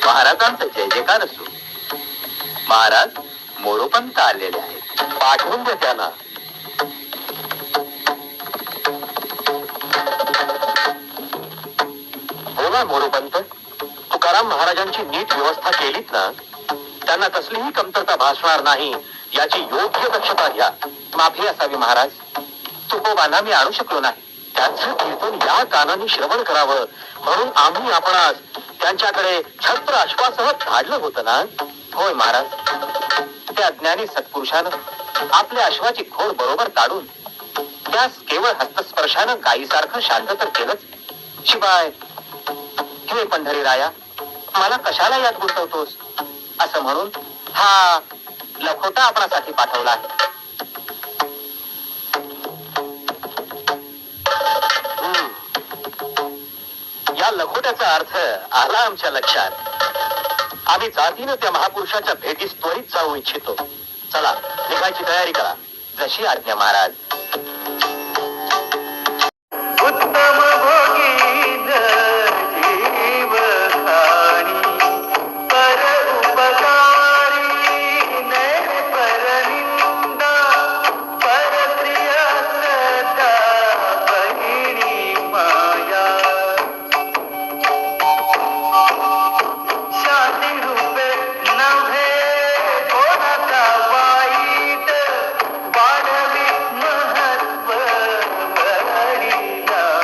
महाराजांचा जय जयकार असो. महाराज मोरोपंत आलेले आहेत, पाठवून द्या त्यांना. बोला मोरोपंत, तुकाराम महाराजांची नीट व्यवस्था केलीत ना? त्यांना कसलीही कमतरता भासणार नाही याची योग्य दक्षता घ्या. माफी असावी महाराज, तुकोबांना मी आणू शकलो नाही. त्यांचं कीर्तन या कानाने श्रवण करावं म्हणून आम्ही आपणास त्यांच्याकडे छत्र अश्वासह धाडलं होतं ना? होय महाराज, त्या ज्ञानी सत्पुरुषानं आपल्या अश्वाची खोड बरोबर काढून त्यास केवळ हस्तस्पर्शानं गायीसारखं शांत तर केलंच. शिवाय हे पंढरी राया, मला कशाला यात गुंतवतोस असं म्हणून हा लखोटा आपणासाठी पाठवला आहे. या लखोट्याचा अर्थ आला आमच्या लक्षात. आम्ही जातीनं त्या महापुरुषाच्या भेटीस त्वरित जाऊ इच्छितो. चला, निघायची तयारी करा. जशी आज्ञा महाराज. उत्तम भोगीन जीव खाणी, पर उपकारी नैन पर निंदा, पर प्रिय श्रद्धा बहिणी माया. शांती रूपे नव्हे कोणाचा वाईट, वाढवी महत्व वडिलांचे.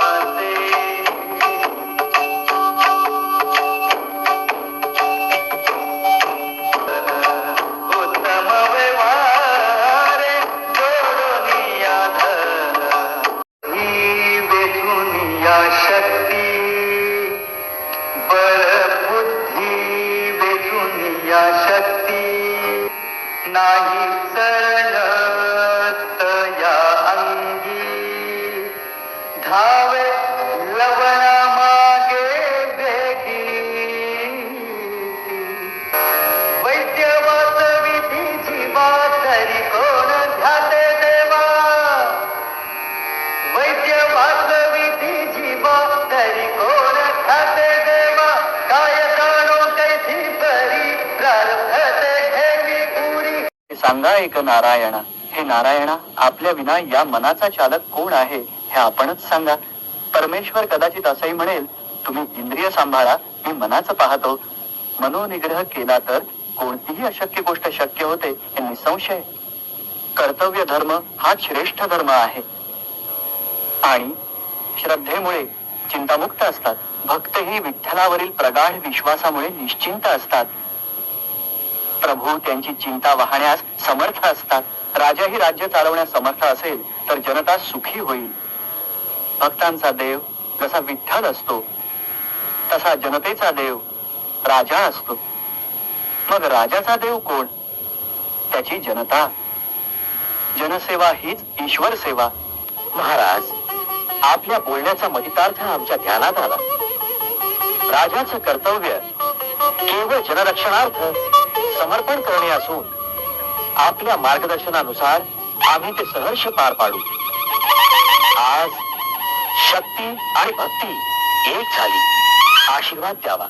उत्तम व्यवहारे जोडूनिया धरा, ही वेचूनिया शक्ती, बळ बुद्धी वेचूनिया शक्ती. नाही चरणत या अंगी, धावे लवणा मागे वेगी. वैद्य वाचविधी जीवा तरी कोण ध्याते देवा, वैद्य वाचविधी जीवा तरी कोण ध्याते देवा. काय जाणो कैसी परी प्रारब्धते घेवी उरी. सांगा एक नारायणा, हे नारायणा, आपल्या विना या मनाचा चालक कोण आहे हे आपणच सांगा. परमेश्वर कदाचित असंही म्हणेल, तुम्ही इंद्रिय सांभाळा, मी मनाचं पाहतो. मनोनिग्रह केला तर कोणतीही अशक्य गोष्ट शक्य होते हे निसंशय. कर्तव्य धर्म हा श्रेष्ठ धर्म आहे आणि श्रद्धेमुळे चिंतामुक्त असतात. भक्तही विठ्ठलावरील प्रगाढ विश्वासामुळे निश्चिंत असतात. प्रभू त्यांची चिंता वाहण्यास समर्थ असतात. राजाही राज्य चालवण्यास समर्थ असेल तर जनता सुखी होईल. भक्तांचा देव जसा विठ्ठल असतो तसा जनतेचा देव राजा असतो. मग राजाचा देव कोण? त्याची जनता. जनसेवा हीच ईश्वर सेवा. महाराज, आपल्या बोलण्याचा मतितार्थ आमच्या ध्यानात आला. राजाचं कर्तव्य केवळ जनरक्षणार्थ समर्पण करणे असून आपल्या मार्गदर्शनानुसार आम्ही ते सहर्ष पार पाडू. आज शक्ती आणि भक्ती एक झाली. आशीर्वाद द्यावा.